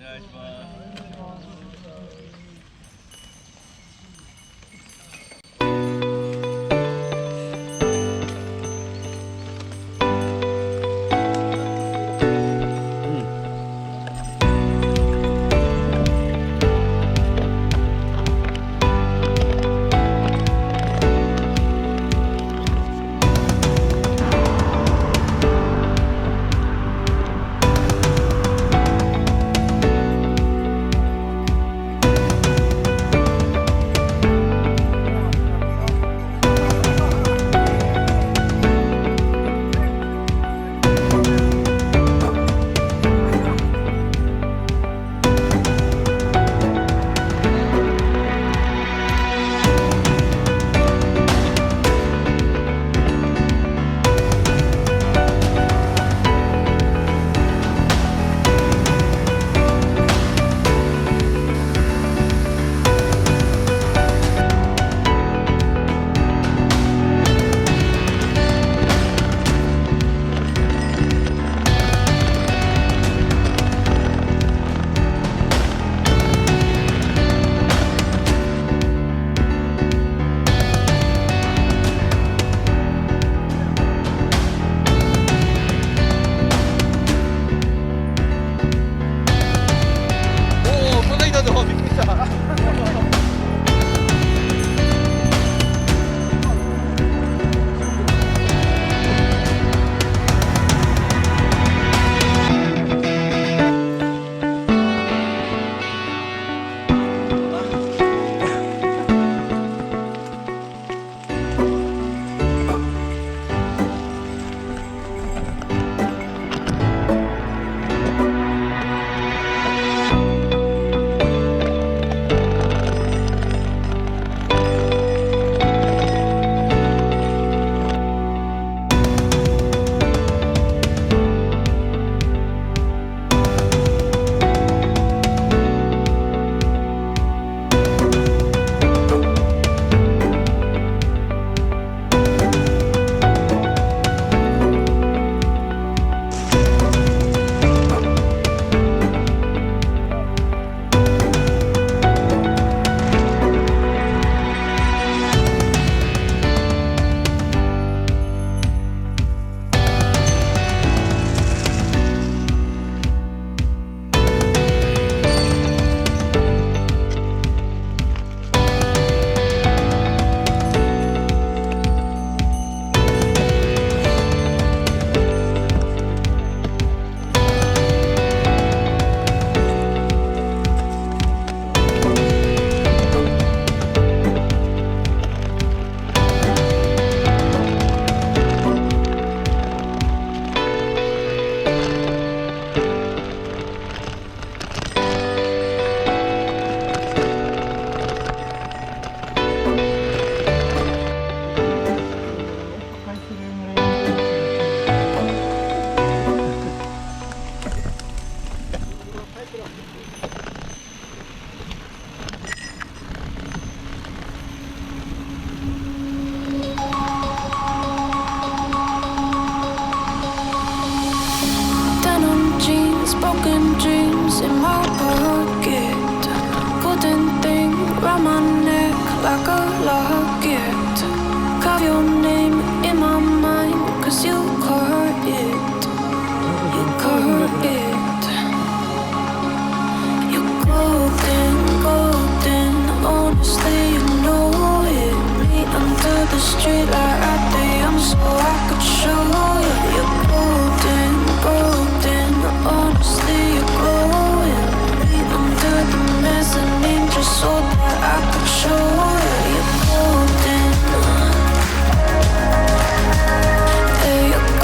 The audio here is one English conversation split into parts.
お願いします。You're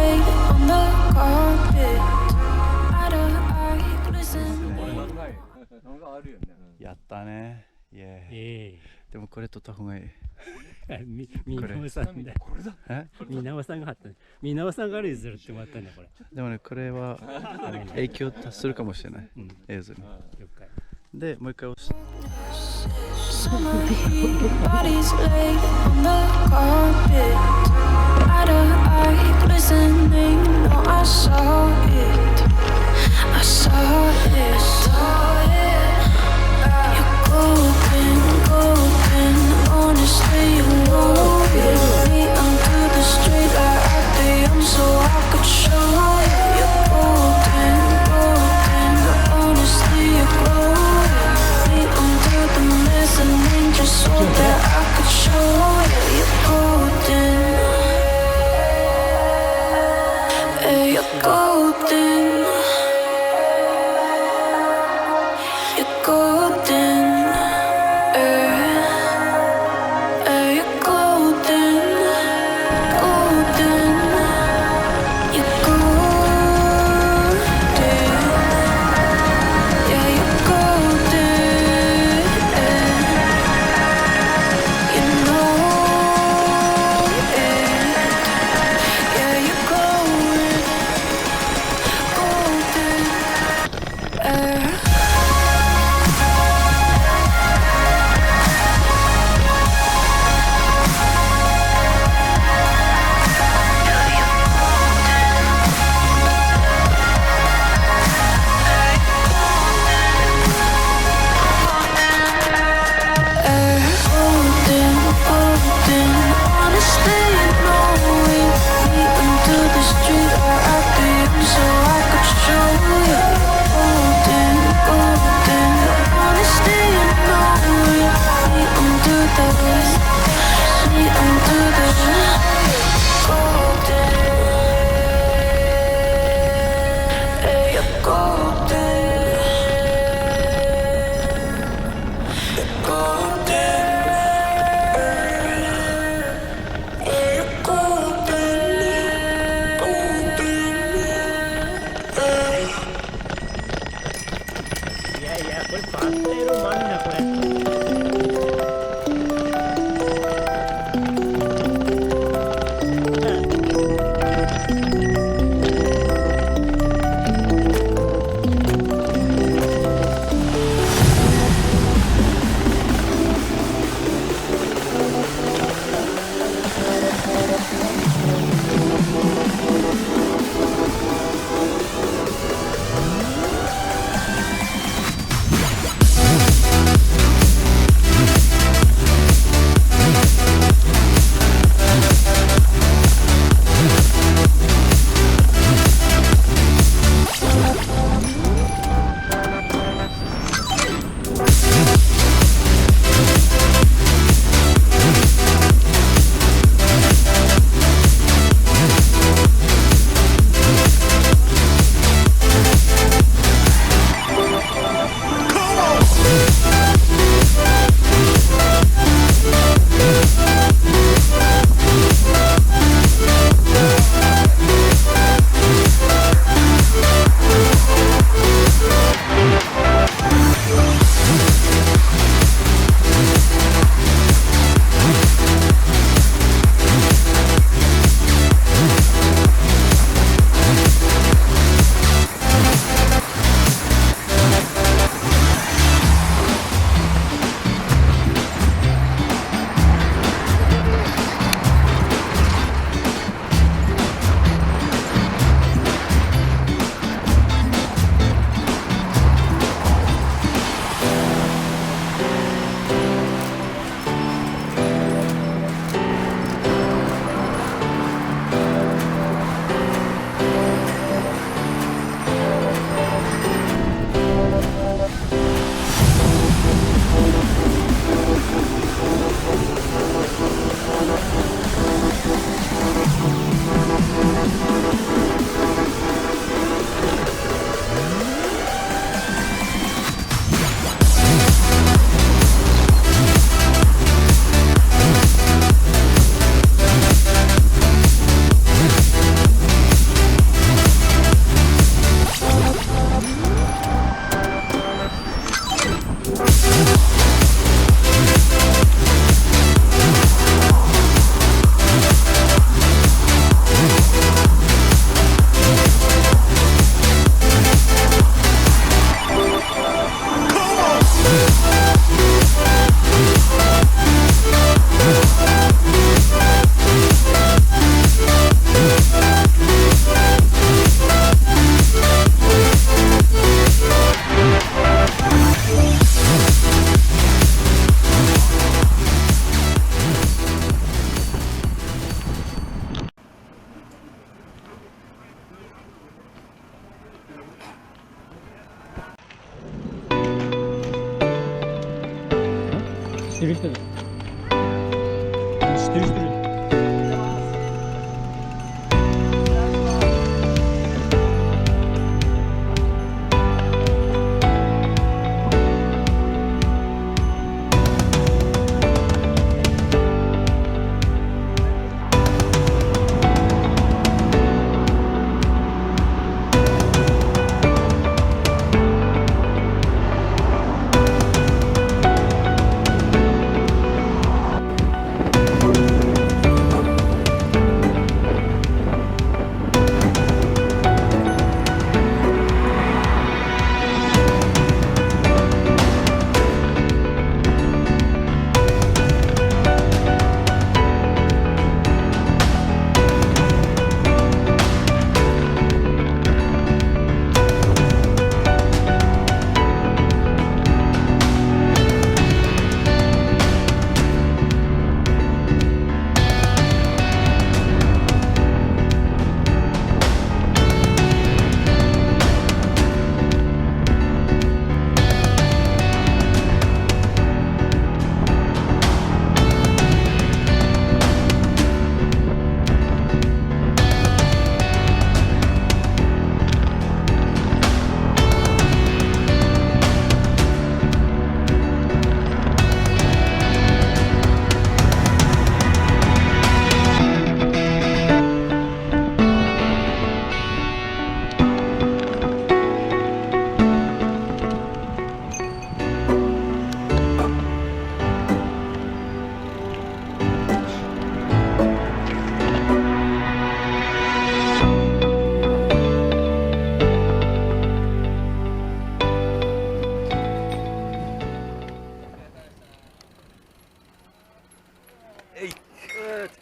lay on the carpet. Eye to eye, glistening. やったね。イエーイ。えでもこれ撮った方がいい。えみなおさんだ。みなおさんが貼ったね。みなおさんがあるずるってもらったんだこれ。でもね、これは影響するかもしれない。映像に。了解。で、もう一回押して。Summer heat, bodies lay on the carpet. Eye to eye, glistening. No, I saw it. I saw it. You're golden, golden. Honestly, you're glowing. Me under the street light at the end, so I could show you. You're golden, golden. Honestly, you're glowing. Me under the mezzanine, just so that I could show you. You're golden. 知ってる人だ。知ってる人いる。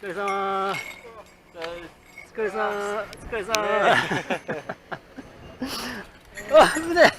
お疲れ様。お疲れ様。お疲れ様。あ、危ねえ。